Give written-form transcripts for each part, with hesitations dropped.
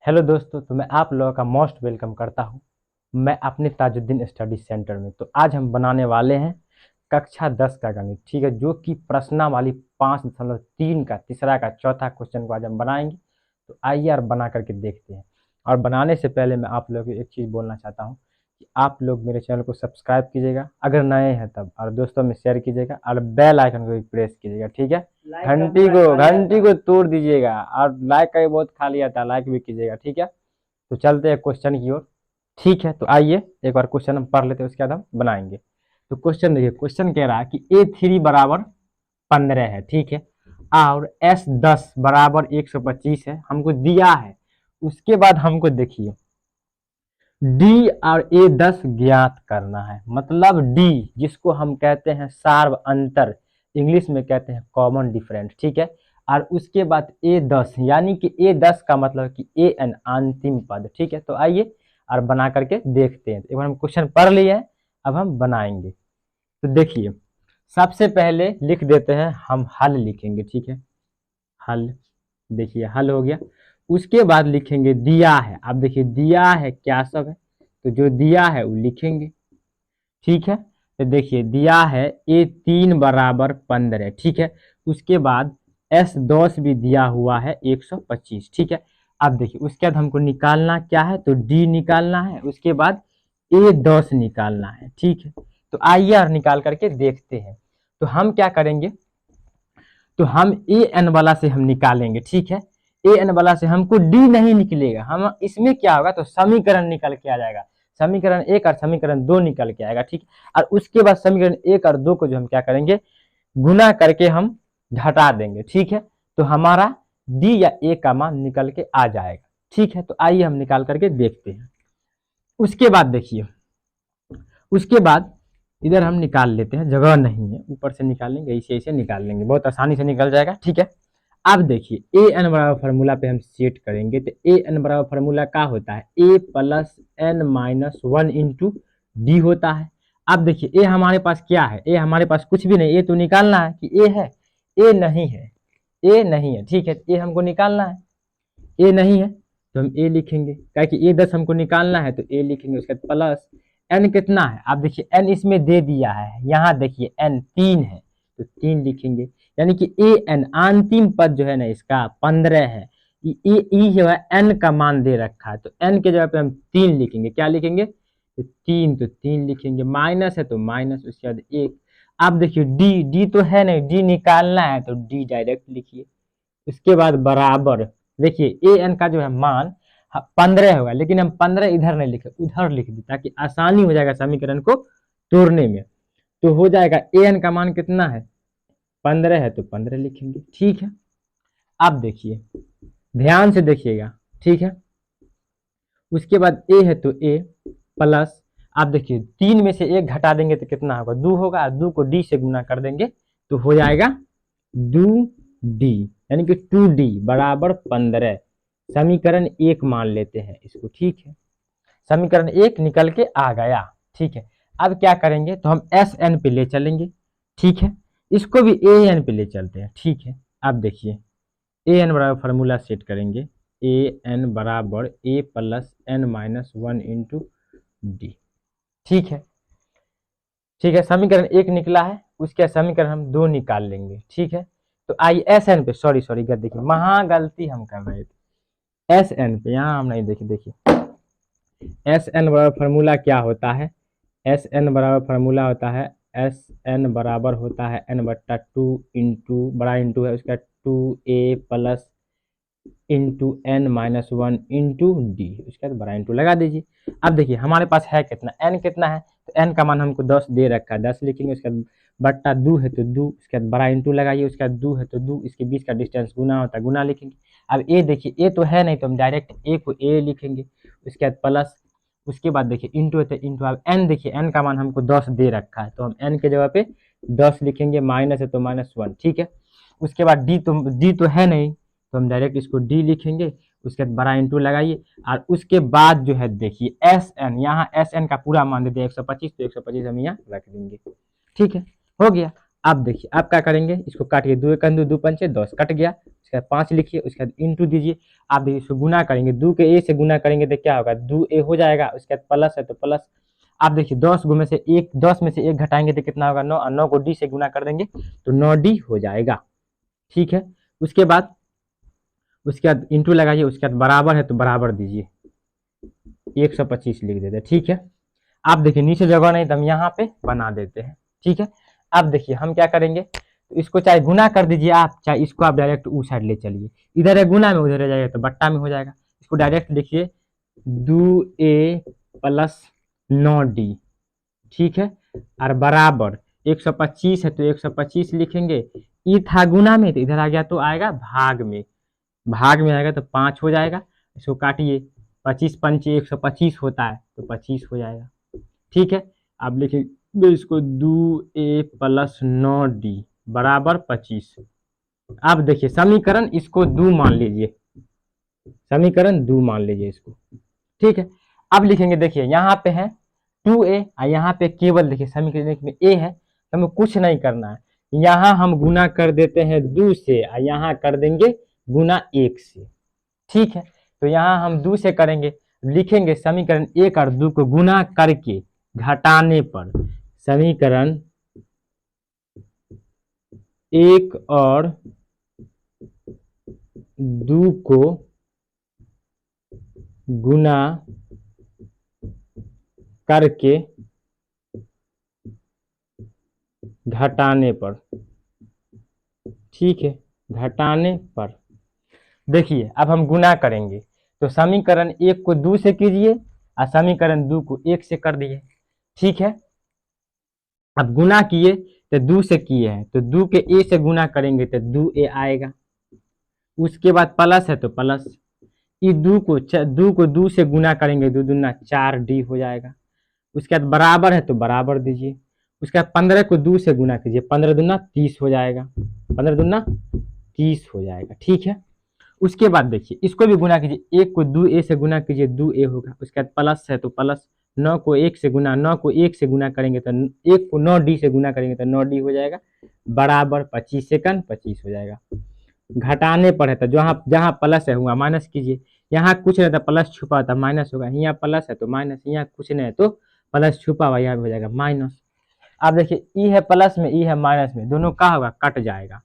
Hello दोस्तों, तो मैं आप लोगों का मोस्ट वेलकम करता हूं। मैं अपने ताजुद्दीन स्टडी सेंटर में। तो आज हम बनाने वाले हैं कक्षा 10 का गणित, ठीक है, जो कि प्रश्नावली 5.3 का तीसरा का चौथा क्वेश्चन को आज हम बनाएंगे। तो आइए यार बना करके देखते हैं। और बनाने से पहले मैं आप लोगों को एक चीज़ बोलना चाहता हूँ कि आप लोग मेरे चैनल को सब्सक्राइब कीजिएगा अगर नए हैं तब, और दोस्तों में शेयर कीजिएगा और बेल आइकन को भी प्रेस कीजिएगा, ठीक है। घंटी को तोड़ दीजिएगा, और लाइक का भी बहुत खाली आता है, लाइक भी कीजिएगा, ठीक है। तो चलते हैं क्वेश्चन की ओर। ठीक है, तो आइए एक बार क्वेश्चन हम पढ़ लेते हैं, उसके बाद हम बनाएंगे। तो क्वेश्चन देखिए, क्वेश्चन कह रहा है कि A3 बराबर 15 है, ठीक है, और S10 बराबर 125 है, हमको दिया है। उसके बाद हमको देखिए D और A10 ज्ञात करना है। मतलब D, जिसको हम कहते हैं सार्व अंतर, इंग्लिश में कहते हैं कॉमन डिफरेंस, ठीक है। और उसके बाद A10, यानी कि A10 का मतलब कि AN अंतिम पद, ठीक है। तो आइए और बना करके देखते हैं। एक बार हम क्वेश्चन पढ़ लिए हैं, अब हम बनाएंगे। तो देखिए, सबसे पहले लिख देते हैं, हम हल लिखेंगे, ठीक है। हल, देखिए हल हो गया। उसके बाद लिखेंगे दिया है। अब देखिए दिया है क्या सब है, तो जो दिया है वो लिखेंगे, ठीक है। तो देखिए दिया है A3 बराबर 15, ठीक है। उसके बाद S10 भी दिया हुआ है 125, ठीक है। अब देखिए उसके बाद हमको निकालना क्या है, तो D निकालना है, उसके बाद A10 निकालना है, ठीक है। तो आइए और निकाल करके देखते हैं। तो हम क्या करेंगे, तो हम AN वाला से हम निकालेंगे, ठीक है। AN वाला से हमको D नहीं निकलेगा, हम इसमें क्या होगा, तो समीकरण निकल के आ जाएगा। समीकरण 1 और समीकरण 2 निकल के आएगा, ठीक है। और उसके बाद समीकरण 1 और 2 को जो हम क्या करेंगे, गुना करके हम घटा देंगे, ठीक है। तो हमारा D या A का मान निकल के आ जाएगा, ठीक है। तो आइए हम निकाल करके देखते हैं। उसके बाद देखिए, उसके बाद इधर हम निकाल लेते हैं, जगह नहीं है, ऊपर से निकालेंगे, ऐसे ऐसे निकाल लेंगे, बहुत आसानी से निकल जाएगा, ठीक है। अब देखिए AN बराबर फार्मूला पे हम सेट करेंगे। तो AN बराबर फार्मूला क्या होता है, A plus N minus 1 into D होता है। अब देखिए A हमारे पास क्या है, A हमारे पास कुछ भी नहीं, A तो निकालना है कि A है, A नहीं है, A नहीं है, ठीक है। A हमको निकालना है, A नहीं है तो हम A लिखेंगे, क्या कि A10 हमको निकालना है तो A लिखेंगे। उसके बाद प्लस N कितना है, आप देखिए N इसमें दे दिया है, यहाँ देखिए N 3 है तो 3 लिखेंगे। यानी कि AN अंतिम पद जो है ना इसका 15 है। E जो है N का मान दे रखा है, तो N के जगह पे हम 3 लिखेंगे। क्या लिखेंगे, तो 3 लिखेंगे, माइनस है तो माइनस, उसके बाद 1। अब देखिए D तो है नहीं, D निकालना है तो D डायरेक्ट लिखिए। उसके बाद बराबर, देखिए AN का जो है मान 15 होगा, लेकिन हम 15 इधर नहीं लिखे, उधर लिख दी ताकि आसानी हो जाएगा समीकरण को तोड़ने में। तो हो जाएगा AN का मान कितना है, 15 है तो 15 लिखेंगे, ठीक है। अब देखिए ध्यान से देखिएगा, ठीक है। उसके बाद A है तो A प्लस, आप देखिए 3 में से 1 घटा देंगे तो कितना होगा, 2 होगा। 2 को D से गुना कर देंगे तो हो जाएगा 2D, यानी कि 2D बराबर 15। समीकरण 1 मान लेते हैं इसको, ठीक है। समीकरण 1 निकल के आ गया, ठीक है। अब क्या करेंगे, तो हम SN पे ले चलेंगे, ठीक है। इसको भी AN पे ले चलते हैं, ठीक है। अब देखिए AN बराबर फार्मूला सेट करेंगे, AN बराबर A plus N minus 1 into D, ठीक है। ठीक है, समीकरण 1 निकला है, उसके समीकरण हम 2 निकाल लेंगे, ठीक है। तो आई SN पे, सॉरी देखिए महा गलती हम कर रहे थे, SN पे यहाँ हम नहीं देखे। देखिए SN बराबर फार्मूला क्या होता है, SN बराबर फार्मूला होता है, SN बराबर होता है N/2 इंटू, बड़ा इंटू है उसका 2A plus into N minus 1 into D, उसके बाद बड़ा इंटू लगा दीजिए। अब देखिए हमारे पास है कितना, N कितना है, तो N का मान हमको 10 दे रखा है, 10 लिखेंगे। उसके बाद बट्टा 2 है तो 2, उसके बाद बड़ा इंटू लगाइए, उसके बाद 2 है तो 2, इसके बीच का डिस्टेंस गुना होता है, गुना लिखेंगे। अब A देखिए, A तो है नहीं तो हम डायरेक्ट A को A लिखेंगे। उसके बाद प्लस, उसके बाद देखिए इंटू है तो इंटू। अब N देखिए, N का मान हमको 10 दे रखा है तो हम N के जगह पे 10 लिखेंगे, माइनस है तो माइनस 1, ठीक है। उसके बाद D तो है नहीं तो हम डायरेक्ट इसको D लिखेंगे। उसके बाद बड़ा इंटू लगाइए, और उसके बाद जो है देखिए SN, यहाँ SN का पूरा मान दे दिया 125, तो 125 हम यहाँ रख देंगे, ठीक है, हो गया। अब देखिए अब क्या करेंगे, इसको काटिए, 2 1 2 2 5 10 कट गया। उसके बाद 5 लिखिए, उसके बाद इंटू दीजिए। आप देखिए इसको गुना करेंगे, 2 के ए से गुना करेंगे तो क्या होगा, 2a हो जाएगा। उसके बाद प्लस है तो प्लस, आप देखिए 10 में से 1 घटाएंगे तो कितना होगा, 9, और 9 को डी से गुना कर देंगे तो 9d हो जाएगा। ठीक है, उसके बाद इंटू लगाइए, उसके बाद बराबर है तो बराबर दीजिए, 125 लिख देते हैं। ठीक है, आप देखिए नीचे जगह नहीं तो हम यहाँ पे बना देते हैं। ठीक है, अब देखिए हम क्या करेंगे, तो इसको चाहे गुना कर दीजिए आप, चाहे इसको आप डायरेक्ट उस साइड ले चलिए, इधर है गुना में, उधर है जाएगा तो बट्टा में हो जाएगा। इसको डायरेक्ट लिखिए 2a प्लस 9d। ठीक है, और बराबर 125 है तो 125 लिखेंगे, ई था गुना में तो इधर आ गया तो आएगा भाग में, आएगा तो 5 हो जाएगा। इसको काटिए, 25 पंचे 125 होता है तो 25 हो जाएगा। ठीक है, आप लिखिए इसको 2a प्लस 9d बराबर 25। अब देखिए समीकरण इसको 2 मान लीजिए, समीकरण 2 मान लीजिए इसको। ठीक है, अब लिखेंगे, देखिए यहाँ पे है 2a और यहाँ पे केवल देखिए समीकरण में a है, तो हमें कुछ नहीं करना है, यहाँ हम गुना कर देते हैं 2 से और यहाँ कर देंगे गुना 1 से। ठीक है, तो यहाँ हम 2 से करेंगे, लिखेंगे समीकरण 1 और 2 को गुना करके घटाने पर, समीकरण 1 और 2 को गुना करके घटाने पर। ठीक है, घटाने पर देखिए अब हम गुना करेंगे, तो समीकरण 1 को 2 से कीजिए और समीकरण 2 को 1 से कर दिए। ठीक है, अब गुना किए तो 2 से किए हैं तो 2 के a से गुना करेंगे तो 2a आएगा। उसके बाद प्लस है तो प्लस, ये 2 को 2 से गुना करेंगे, 2 दूना 4d हो जाएगा। उसके बाद बराबर है तो बराबर दीजिए। उसके बाद 15 को 2 से गुना कीजिए, 15 दूना 30 हो जाएगा, 15 दूना 30 हो जाएगा। ठीक है, उसके बाद देखिए इसको भी गुना कीजिए, 1 को 2a से गुना कीजिए 2a होगा। उसके बाद प्लस है तो प्लस, 9 को 1 से गुना करेंगे तो 1 को 9d से गुना करेंगे तो 9d हो जाएगा, बराबर 25 सेकंड 25 हो जाएगा। घटाने पर है तो जहाँ प्लस है वहाँ माइनस कीजिए, यहाँ कुछ नहीं था प्लस छुपा था माइनस होगा, यहाँ प्लस है तो माइनस, यहाँ कुछ नहीं है तो प्लस छुपा हुआ, यहाँ भी हो जाएगा माइनस। अब देखिए ई है प्लस में, ई है माइनस में, दोनों का होगा कट जाएगा।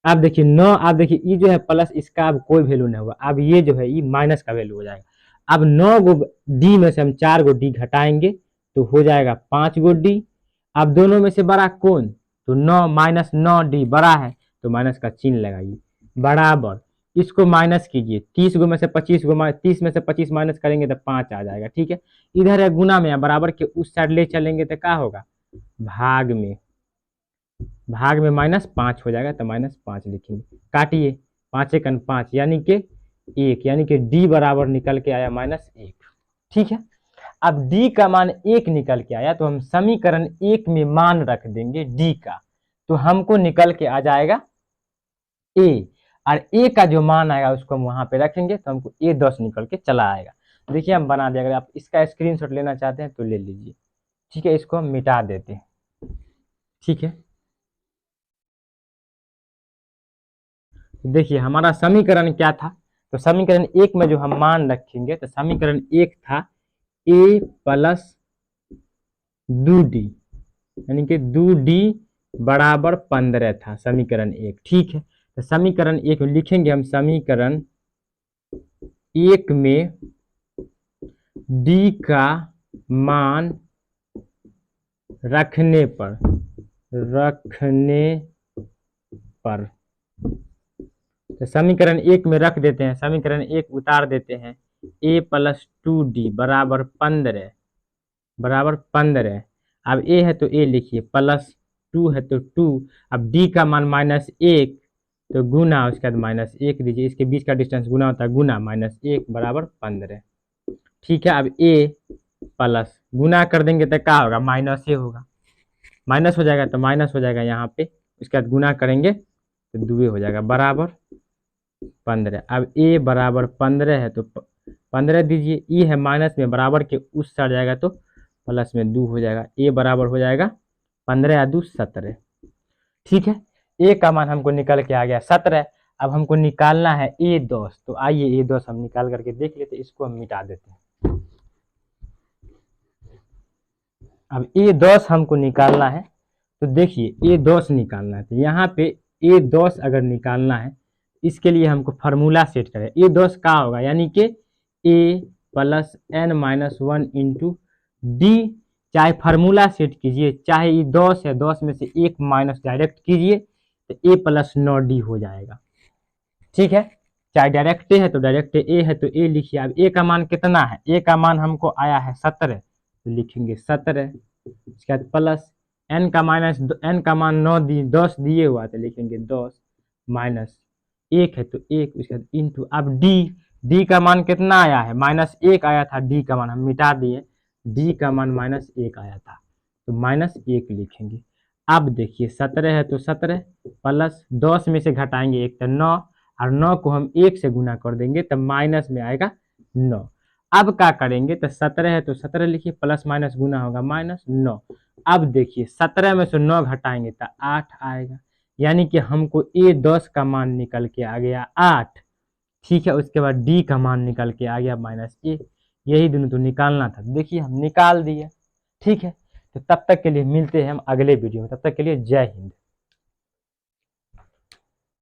अब देखिए 9, अब देखिए ई जो है प्लस, इसका अब कोई वैल्यू नहीं होगा, अब ये जो है ई माइनस का वैल्यू हो जाएगा। अब 9 गो डी में से हम 4 गो डी घटाएंगे तो हो जाएगा 5 गो डी। अब दोनों में से बड़ा कौन, तो 9 माइनस 9d बड़ा है तो माइनस का चिन्ह लगाइए, बराबर इसको माइनस कीजिए, 30 गो में से 25 गो 30 में से 25 माइनस करेंगे तो 5 आ जाएगा। ठीक है, इधर है गुना में, बराबर के उस साइड ले चलेंगे तो क्या होगा, भाग में -5 हो जाएगा तो -5 लिखेंगे। काटिए, 5 एकन 5 यानी कि 1, यानी कि d बराबर निकल के आया -1। ठीक है, अब d का मान 1 निकल के आया तो हम समीकरण 1 में मान रख देंगे d का, तो हमको निकल के आ जाएगा a, और a का जो मान आएगा उसको हम वहां पे रखेंगे तो हमको a 10 निकल के चला आएगा। देखिए हम बना दिया, अगर आप इसका स्क्रीनशॉट लेना चाहते हैं तो ले लीजिए। ठीक है, इसको हम मिटा देते हैं। ठीक है, देखिए हमारा समीकरण क्या था, तो समीकरण 1 में जो हम मान रखेंगे तो समीकरण 1 था a प्लस 2d, यानी कि 2d बराबर 15 था समीकरण 1। ठीक है, तो समीकरण 1 में लिखेंगे हम, समीकरण 1 में d का मान रखने पर तो समीकरण 1 में रख देते हैं, समीकरण 1 उतार देते हैं, a प्लस 2d बराबर 15। अब a है तो a लिखिए, प्लस 2 है तो 2, अब d का मान -1 तो गुना, उसके बाद -1 दीजिए, इसके बीच का डिस्टेंस गुना होता है, गुना -1 बराबर 15। ठीक है, अब a प्लस गुना कर देंगे तो क्या होगा, माइनस ही होगा, माइनस हो जाएगा तो माइनस हो जाएगा यहाँ पे, उसके बाद गुना करेंगे तो 2 हो जाएगा, बराबर 15। अब a बराबर 15 है तो 15 दीजिए, ई है माइनस में, बराबर के उस साइड जाएगा तो प्लस में 2 हो जाएगा, a बराबर हो जाएगा 15 या 2 17। ठीक है, a का मान हमको निकल के आ गया 17। अब हमको निकालना है ए दस, तो आइए ए दस हम निकाल करके देख लेते, इसको हम मिटा देते हैं। अब ए दस हमको निकालना है, तो देखिए ए दस निकालना है, तो यहाँ पे ए दस अगर निकालना है, इसके लिए हमको फार्मूला सेट करें। ए दस का होगा, यानी कि a plus n minus one into d, चाहे फार्मूला सेट कीजिए, चाहे ये 10 है, 10 में से एक माइनस डायरेक्ट कीजिए, तो ए प्लस 9 डी हो जाएगा। ठीक है, चाहे डायरेक्ट है तो डायरेक्ट ए है तो ए लिखिए। अब ए का मान कितना है, ए का मान हमको आया है 17, तो लिखेंगे 17। उसके बाद प्लस एन का मान 10 दिए हुआ, तो लिखेंगे 10 माइनस 1 है तो 1, उसके बाद इंटू। अब डी का मान कितना आया है, -1 आया था, डी का मान हम मिटा दिए, डी का मान -1 आया था, तो -1 लिखेंगे। अब देखिए 17 है तो 17 प्लस 10 में से घटाएंगे 1 तो 9, और 9 को हम 1 से गुना कर देंगे तो माइनस में आएगा 9। अब क्या करेंगे, तो 17 है तो 17 लिखिए, प्लस माइनस गुना होगा -9। अब देखिए 17 में से 9 घटाएंगे तो 8 आएगा, यानी कि हमको ए 10 का मान निकल के आ गया 8। ठीक है, उसके बाद डी का मान निकल के आ गया -1। यही दोनों तो निकालना था, देखिए हम निकाल दिए। ठीक है, तो तब तक के लिए मिलते हैं हम अगले वीडियो में, तब तक के लिए जय हिंद।